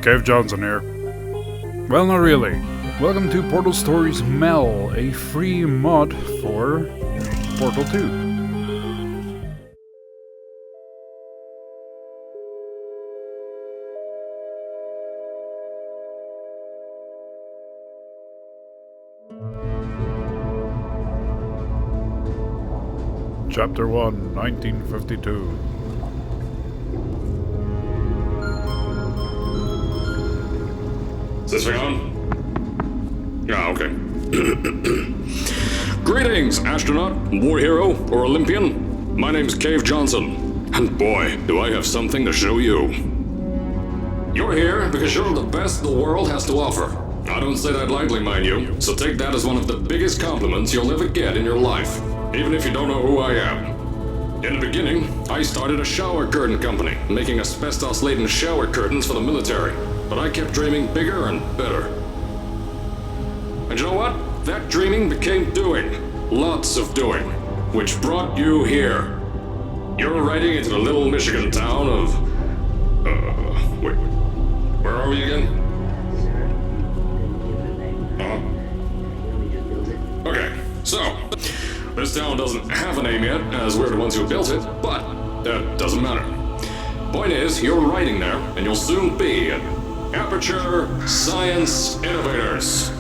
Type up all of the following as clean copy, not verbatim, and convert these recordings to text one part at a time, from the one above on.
Cave Johnson here. Well, not really. Welcome to Portal Stories Mel, a free mod for Portal 2. Chapter 1, 1952. Is this thing on? Yeah, okay. Greetings, astronaut, war hero, or Olympian. My name's Cave Johnson, and boy, do I have something to show you. You're here because you're the best the world has to offer. I don't say that lightly, mind you, so take that as one of the biggest compliments you'll ever get in your life, even if you don't know who I am. In the beginning, I started a shower curtain company, making asbestos-laden shower curtains for the military. But I kept dreaming bigger and better. And you know what? That dreaming became doing. Lots of doing. Which brought you here. You're riding into the little Michigan town of... wait. Where are we again? Okay, so... This town doesn't have a name yet, as we're the ones who built it, but that doesn't matter. Point is, you're riding there, and you'll soon be at Aperture Science Innovators.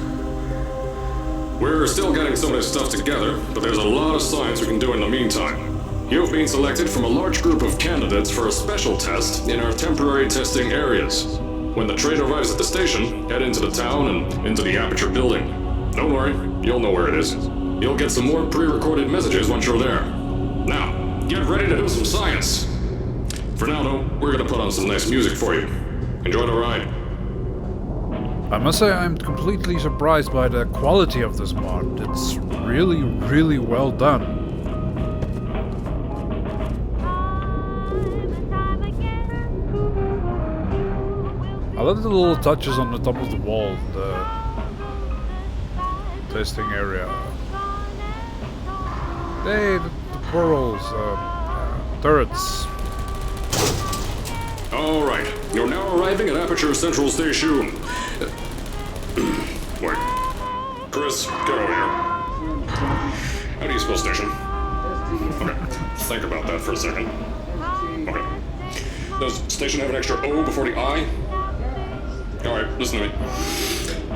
We're still getting some of this stuff together, but there's a lot of science we can do in the meantime. You've been selected from a large group of candidates for a special test in our temporary testing areas. When the train arrives at the station, head into the town and into the Aperture building. Don't worry, you'll know where it is. You'll get some more pre-recorded messages once you're there. Now, get ready to do some science. For now, though, we're gonna put on some nice music for you. Enjoy the ride. I must say I'm completely surprised by the quality of this mod. It's really, really well done. I love the little touches on the top of the wall, the testing area. Hey, the portals, turrets. Alright, you're now arriving at Aperture Central Station. Wait. Chris, get over here. How do you spell station? Okay, think about that for a second. Okay. Does station have an extra O before the I? Alright, listen to me.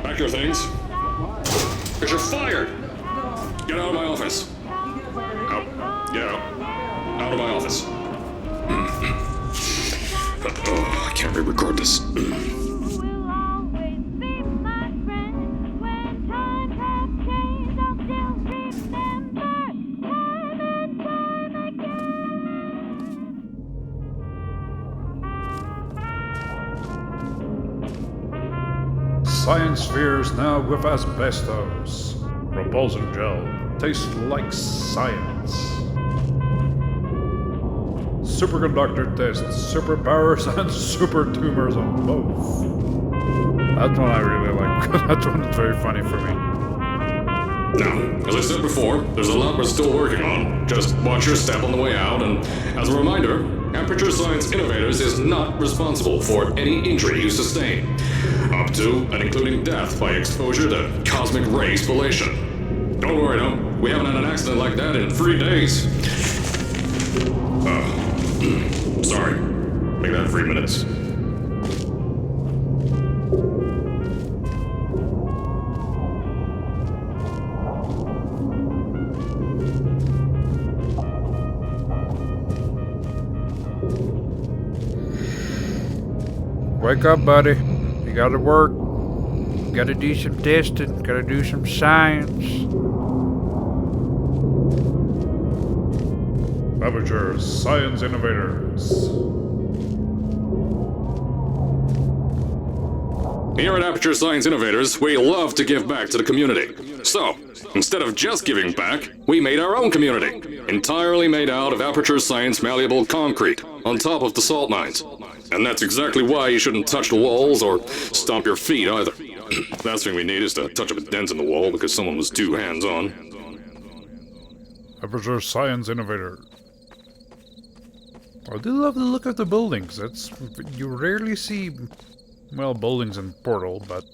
Pack your things. Because you're fired! Get out of my office. Out. Get out. Out of my office. Oh, I can't re-record this. Science spheres now with asbestos. Repulsion gel. Tastes like science. Superconductor tests, superpowers and super tumors on both. That one I really like. That one is very funny for me. Now, as I said before, there's a lot we're still working on. Just watch your step on the way out, and as a reminder, Aperture Science Innovators is not responsible for any injury you sustain, up to and including death by exposure to cosmic ray spallation. Don't worry, though, we haven't had an accident like that in 3 days. Sorry. Make that 3 minutes. Wake up, buddy. You gotta work. Gotta do some testing. Gotta do some science. Aperture Science Innovators. Here at Aperture Science Innovators, we love to give back to the community. So, instead of just giving back, we made our own community, entirely made out of Aperture Science malleable concrete, on top of the salt mines. And that's exactly why you shouldn't touch the walls or stomp your feet either. Last thing we need is to touch up a dent in the wall because someone was too hands-on. Aperture Science Innovator. I do love the look of the buildings. You rarely see Well, buildings and portal, but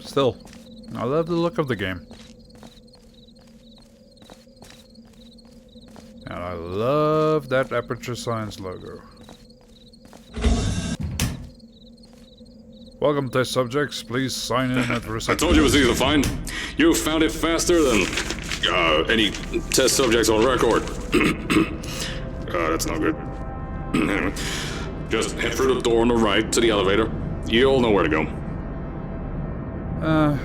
still, I love the look of the game. And I love that Aperture Science logo. Welcome, test subjects. Please sign in at reception. I told you it was easy to find. You found it faster than any test subjects on record. That's not good. Anyway, just head through the door on the right to the elevator. You'll know where to go.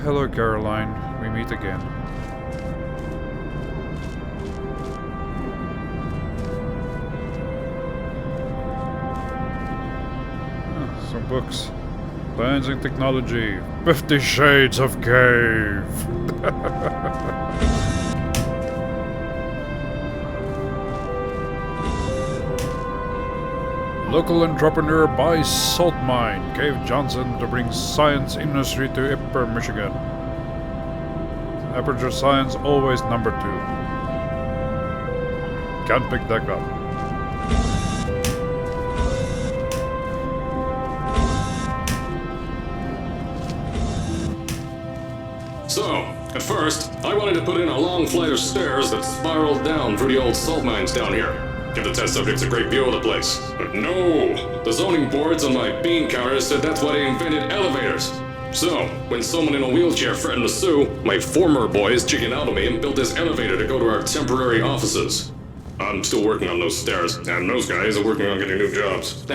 Hello, Caroline. We meet again. Some books. Science and Technology. 50 Shades of Cave. Local entrepreneur buys salt mine. Cave Johnson to bring science industry to Upper Michigan. Aperture Science always number 2. Can't pick that up. So, at first, I wanted to put in a long flight of stairs that spiraled down through the old salt mines down here. Give the test subjects a great view of the place. But no! The zoning boards on my bean counters said that's why they invented elevators. So, when someone in a wheelchair threatened to sue, my former boys chickened out on me and built this elevator to go to our temporary offices. I'm still working on those stairs, and those guys are working on getting new jobs.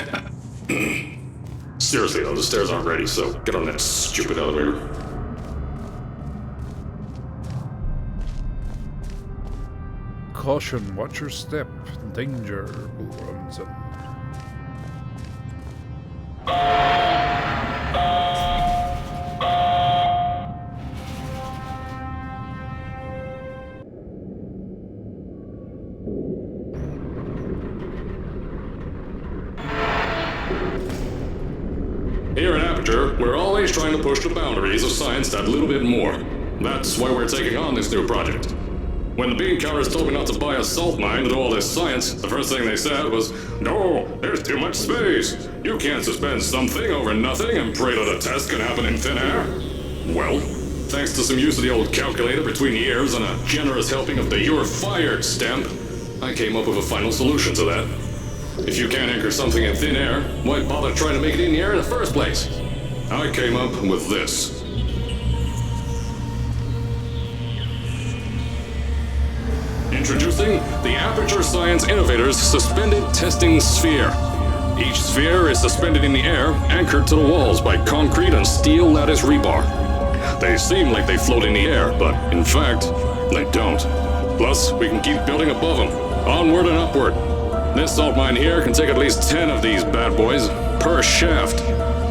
Seriously though, the stairs aren't ready, so get on that stupid elevator. Caution, watch your step. Danger, Williamson. Here at Aperture, we're always trying to push the boundaries of science that little bit more. That's why we're taking on this new project. When the bean counters told me not to buy a salt mine to do all this science, the first thing they said was, "No, there's too much space. You can't suspend something over nothing and pray that a test can happen in thin air." Well, thanks to some use of the old calculator between the ears and a generous helping of the "You're Fired" stamp, I came up with a final solution to that. If you can't anchor something in thin air, why bother trying to make it in the air in the first place? I came up with this. Introducing the Aperture Science Innovators Suspended Testing Sphere. Each sphere is suspended in the air, anchored to the walls by concrete and steel lattice rebar. They seem like they float in the air, but in fact, they don't. Plus, we can keep building above them, onward and upward. This salt mine here can take at least 10 of these bad boys per shaft.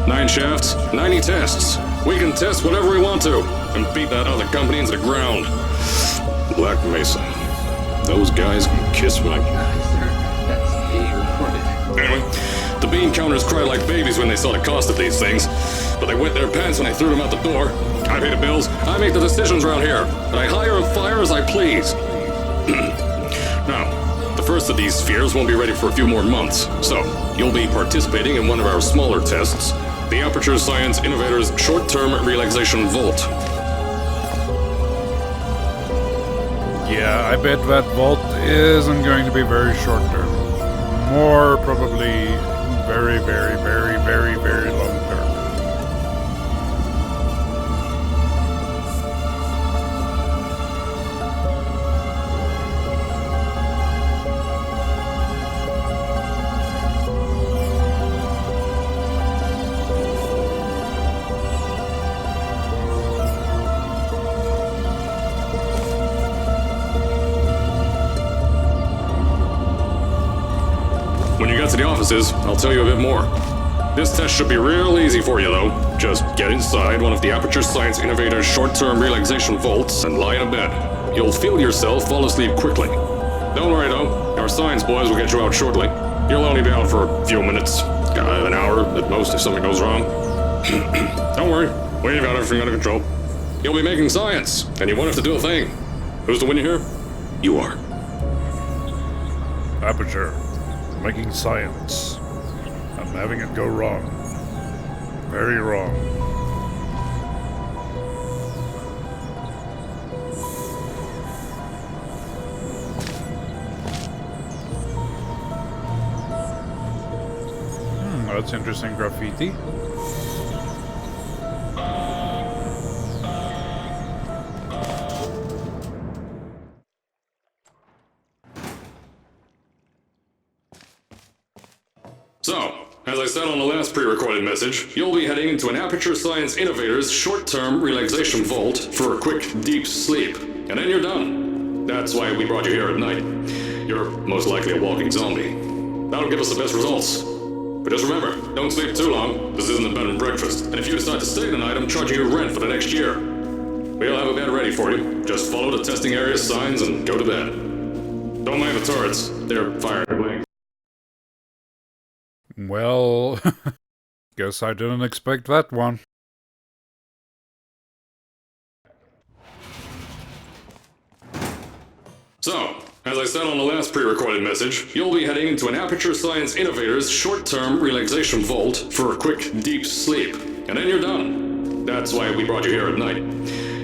9 shafts, 90 tests. We can test whatever we want to and beat that other company into the ground. Black Mesa. Those guys can kiss my... That's being recorded. Anyway, the bean counters cried like babies when they saw the cost of these things, but they wet their pants when I threw them out the door. I pay the bills, I make the decisions around here, and I hire and fire as I please. Now, the first of these spheres won't be ready for a few more months, so you'll be participating in one of our smaller tests, the Aperture Science Innovators Short-Term Relaxation Vault. Yeah, I bet that vault isn't going to be very short term. More probably very, very, very, very, very long term. When you get to the offices, I'll tell you a bit more. This test should be real easy for you, though. Just get inside one of the Aperture Science Innovators short-term relaxation vaults and lie in a bed. You'll feel yourself fall asleep quickly. Don't worry, though. Our science boys will get you out shortly. You'll only be out for a few minutes. An hour at most if something goes wrong. Don't worry. We've got everything under control. You'll be making science, and you won't have to do a thing. Who's the winner here? You are. Aperture. Making science. I'm having it go wrong. Very wrong. That's interesting graffiti. So, as I said on the last pre-recorded message, you'll be heading into an Aperture Science Innovators short-term relaxation vault for a quick, deep sleep. And then you're done. That's why we brought you here at night. You're most likely a walking zombie. That'll give us the best results. But just remember, don't sleep too long. This isn't a bed and breakfast. And if you decide to stay tonight, I'm charging you rent for the next year. We'll have a bed ready for you. Just follow the testing area signs and go to bed. Don't mind the turrets. They're firing. Well, guess I didn't expect that one. So, as I said on the last pre-recorded message, you'll be heading into an Aperture Science Innovators short-term relaxation vault for a quick, deep sleep. And then you're done. That's why we brought you here at night.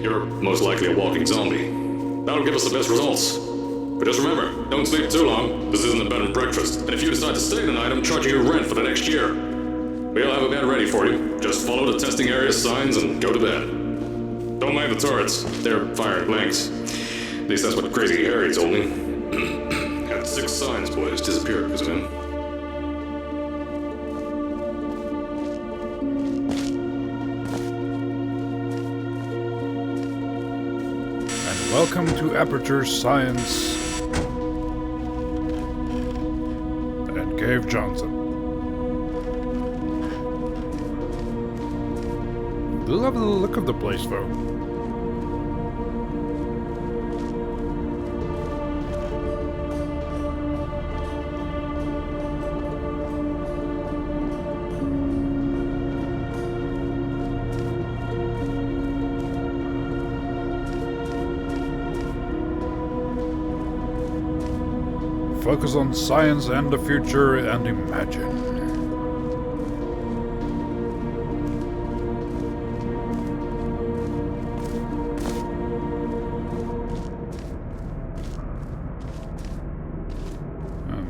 You're most likely a walking zombie. That'll give us the best results. But just remember, don't sleep too long. This isn't a bed and breakfast. And if you decide to stay tonight, I'm charging you rent for the next year. We'll have a bed ready for you. Just follow the testing area signs and go to bed. Don't mind the turrets. They're firing blanks. At least that's what Crazy Harry told me. Had 6 signs boys disappear because of him. And welcome to Aperture Science and Cave Johnson. Love the look of the place, though. Focus on science and the future and imagine.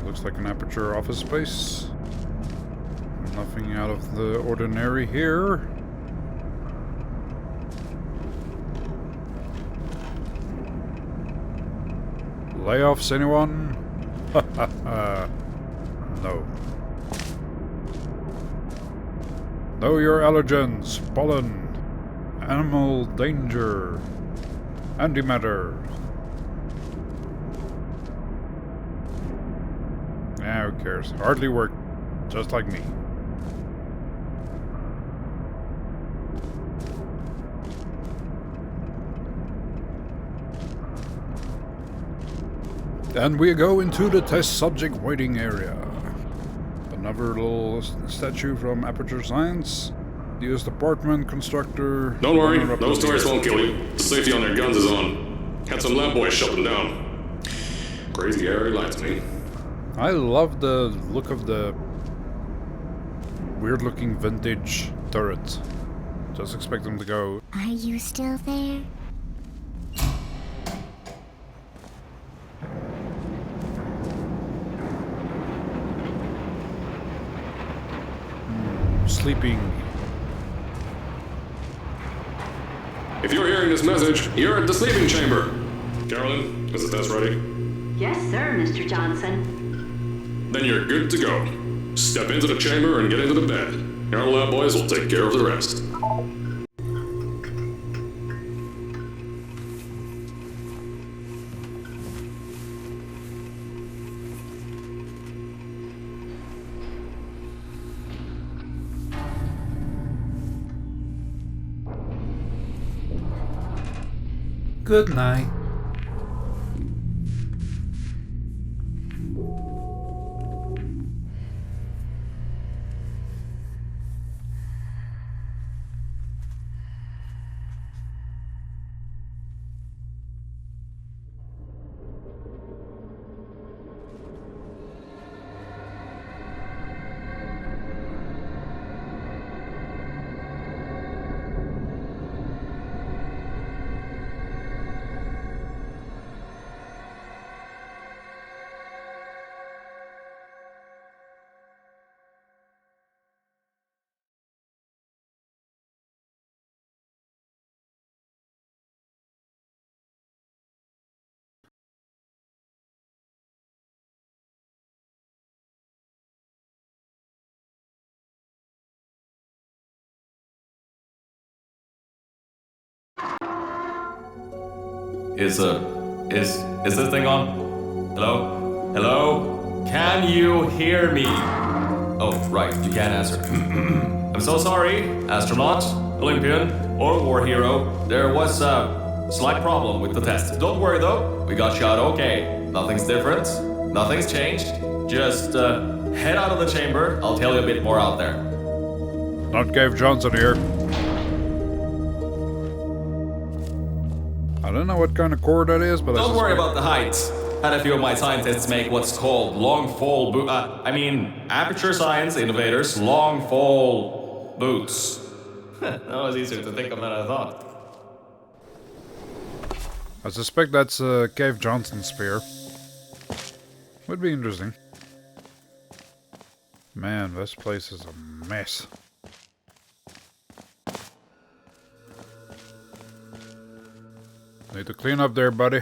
Looks like an Aperture office space. Nothing out of the ordinary here. Layoffs, anyone? No. Know your allergens, pollen, animal danger, antimatter. Yeah, who cares? Hardly worked, just like me. And we go into the test subject waiting area. Another little statue from Aperture Science. US Department, constructor... Don't worry, those turrets won't kill you. The safety on their guns is on. Had some lab boys shut them down. Crazy Harry lied to me. I love the look of the weird-looking vintage turret. Just expect them to go... Are you still there? Sleeping. If you're hearing this message, you're at the sleeping chamber. Carolyn, is the test ready? Yes, sir, Mr. Johnson. Then you're good to go. Step into the chamber and get into the bed. Our lab boys will take care of the rest. Good night. Is this thing on? Hello? Hello? Can you hear me? Oh, right, you can't answer. I'm so sorry, astronaut, Olympian, or war hero. There was a slight problem with the test. Don't worry though, we got you out okay. Nothing's different, nothing's changed. Just head out of the chamber, I'll tell you a bit more out there. Not Cave Johnson here. I don't know what kind of core that is, but don't worry about the height. Had a few of my scientists make what's called long fall aperture science innovators long fall boots. That was easier to think of than I thought. I suspect that's a Cave Johnson spear. Would be interesting. Man, this place is a mess. Need to clean up there, buddy.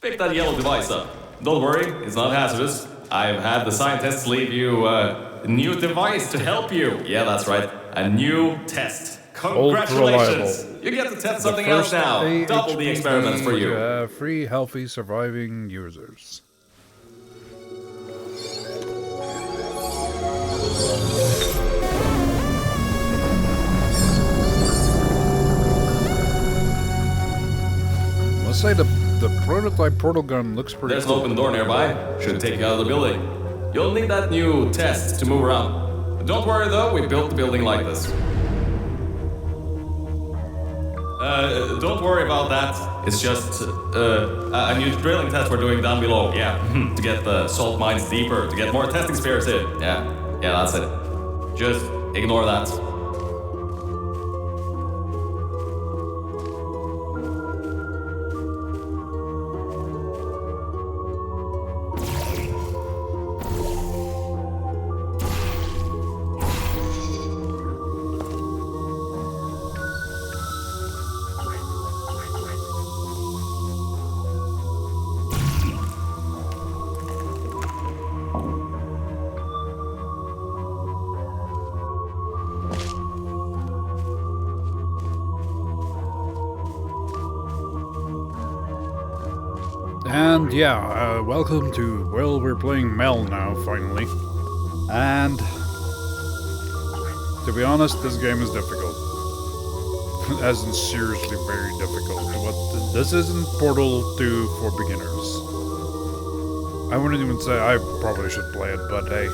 Pick that yellow device up. Don't worry, it's not hazardous. I've had the scientists leave you a new device to help you. Yeah, that's right. A new test. Congratulations! You get to test something else now. Double the experiments for you. Free, healthy, surviving users. Let's say the prototype portal gun looks pretty There's cool. an open door nearby. Should take you out of the building. You'll need that new test to move around. But don't worry though, we built the building like this. Don't worry about that. It's just a new drilling test we're doing down below. Yeah, to get the salt mines deeper, to get more testing spares in. Yeah, that's it. Just ignore that. And yeah, welcome to, well, we're playing Mel now, finally. And to be honest, this game is difficult. As in seriously very difficult. This isn't Portal 2 for beginners. I wouldn't even say I probably should play it, but hey,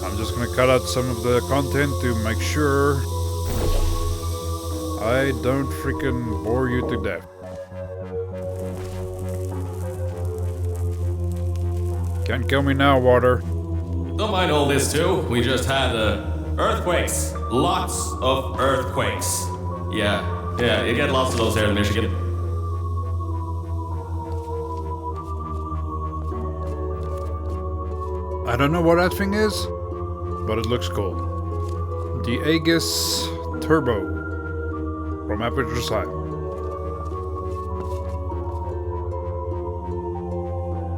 I'm just gonna cut out some of the content to make sure I don't freaking bore you to death. Can't kill me now, water. Don't mind all this too. We just had earthquakes. Lots of earthquakes. Yeah, you get lots of those here in Michigan. I don't know what that thing is, but it looks cool. The Aegis Turbo from Aperture Science.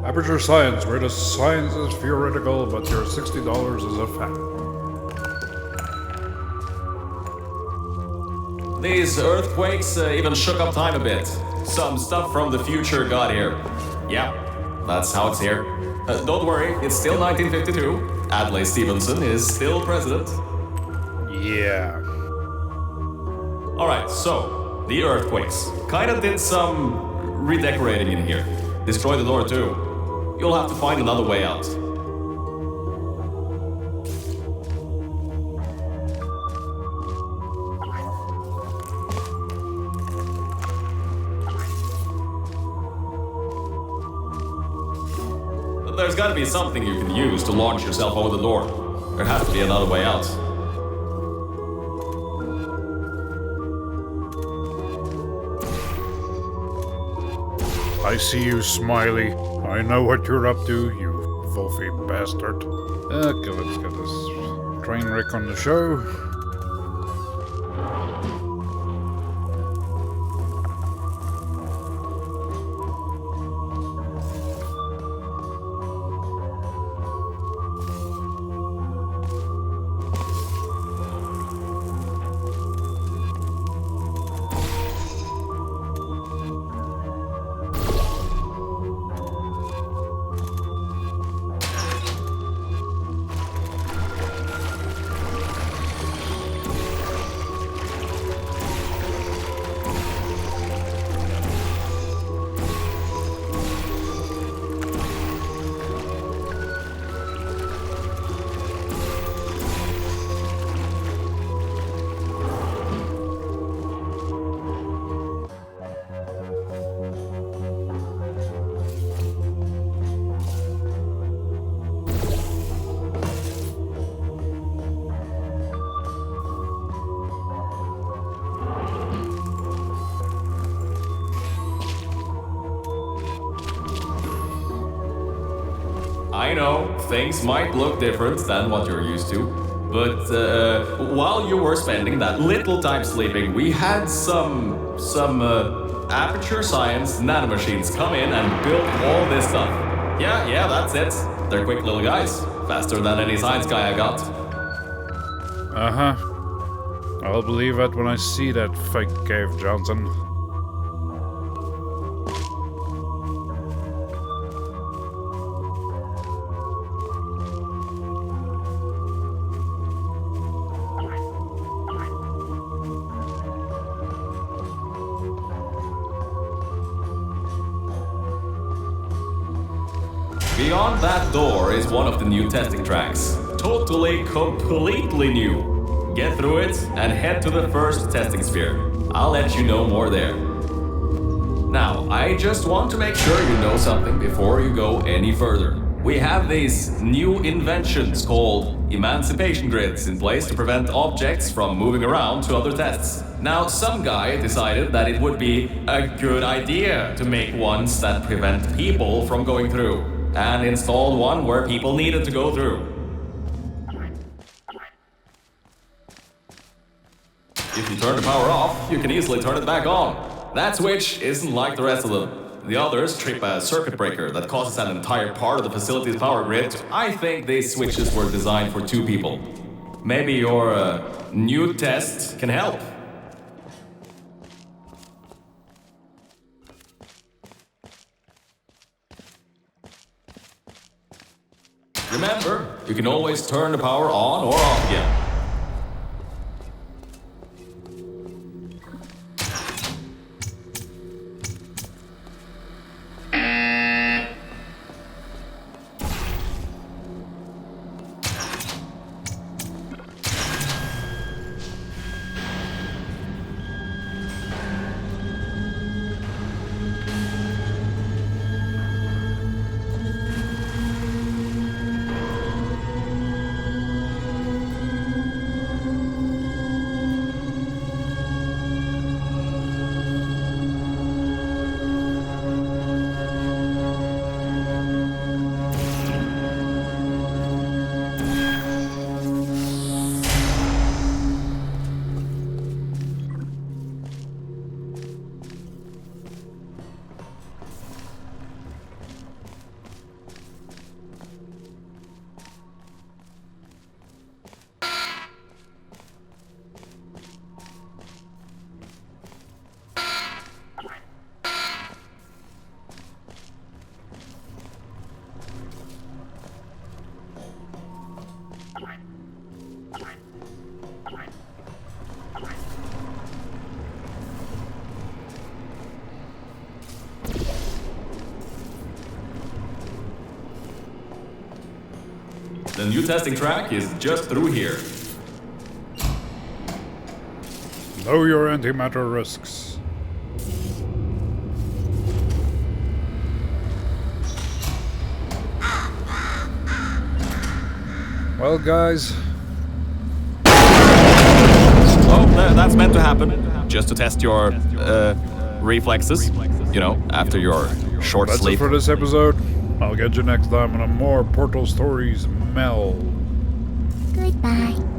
Aperture Science, where the science is theoretical, but your $60 is a fact. These earthquakes even shook up time a bit. Some stuff from the future got here. Yeah, that's how it's here. Don't worry, it's still 1952. Adlai Stevenson is still president. Yeah. Alright, so, the earthquakes. Kinda did some redecorating in here. Destroyed the door too. You'll have to find another way out. There's gotta be something you can use to launch yourself over the door. There has to be another way out. I see you, Smiley. I know what you're up to, you filthy bastard. Okay, let's get this train wreck on the show. I know things might look different than what you're used to, but while you were spending that little time sleeping, we had some aperture science nanomachines come in and build all this stuff. Yeah, that's it. They're quick little guys, faster than any science guy I got. Uh-huh. I'll believe it when I see that fake cave, Johnson. Beyond that door is one of the new testing tracks. Totally, completely new. Get through it and head to the first testing sphere. I'll let you know more there. Now, I just want to make sure you know something before you go any further. We have these new inventions called emancipation grids in place to prevent objects from moving around to other tests. Now, some guy decided that it would be a good idea to make ones that prevent people from going through, and installed one where people needed to go through. If you turn the power off, you can easily turn it back on. That switch isn't like the rest of them. The others trip a circuit breaker that causes an entire part of the facility's power grid. I think these switches were designed for 2 people. Maybe your new test can help. Remember, you can always turn the power on or off again. The new testing track is just through here. Know your antimatter risks. Well, guys. Oh, that's meant to happen. Just to test your reflexes. You know, after your short That's sleep. it for this episode. I'll get you next time on a more Portal Stories Mel. Goodbye.